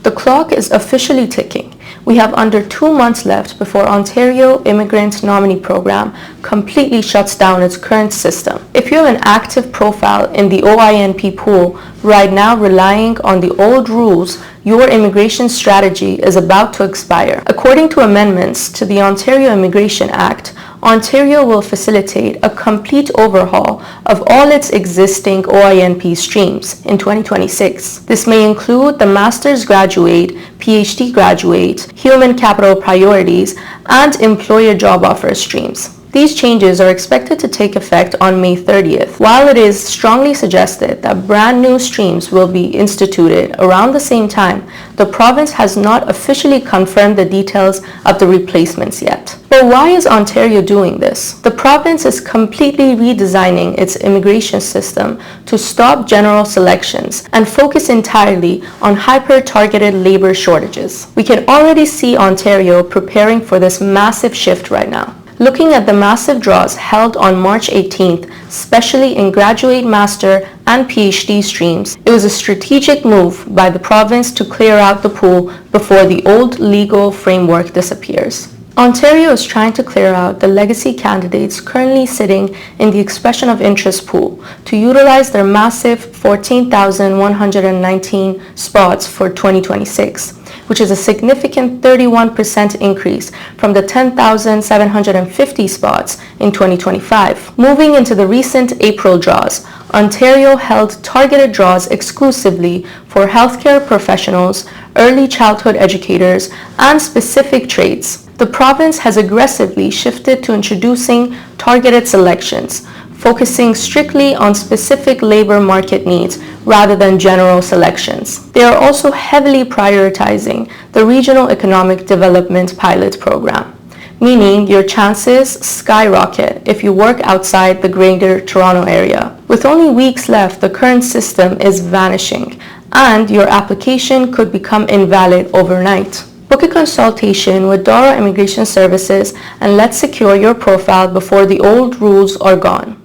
The clock is officially ticking. We have under 2 months left before Ontario Immigrant Nominee Program completely shuts down its current system. If you have an active profile in the OINP pool right now relying on the old rules, your immigration strategy is about to expire. According to amendments to the Ontario Immigration Act, Ontario will facilitate a complete overhaul of all its existing OINP streams in 2026. This may include the Master's Graduate, PhD Graduate, Human Capital Priorities, and Employer Job Offer streams. These changes are expected to take effect on May 30th. While it is strongly suggested that brand new streams will be instituted around the same time, the province has not officially confirmed the details of the replacements yet. But why is Ontario doing this? The province is completely redesigning its immigration system to stop general selections and focus entirely on hyper-targeted labor shortages. We can already see Ontario preparing for this massive shift right now. Looking at the massive draws held on March 18th, especially in graduate, master, and PhD streams, it was a strategic move by the province to clear out the pool before the old legal framework disappears. Ontario is trying to clear out the legacy candidates currently sitting in the expression of interest pool to utilize their massive 14,119 spots for 2026, which is a significant 31% increase from the 10,750 spots in 2025. Moving into the recent April draws, Ontario held targeted draws exclusively for healthcare professionals, early childhood educators, and specific trades. The province has aggressively shifted to introducing targeted selections, focusing strictly on specific labor market needs rather than general selections. They are also heavily prioritizing the Regional Economic Development Pilot Program, meaning your chances skyrocket if you work outside the Greater Toronto Area. With only weeks left, the current system is vanishing, and your application could become invalid overnight. Book a consultation with Dara Immigration Services and let's secure your profile before the old rules are gone.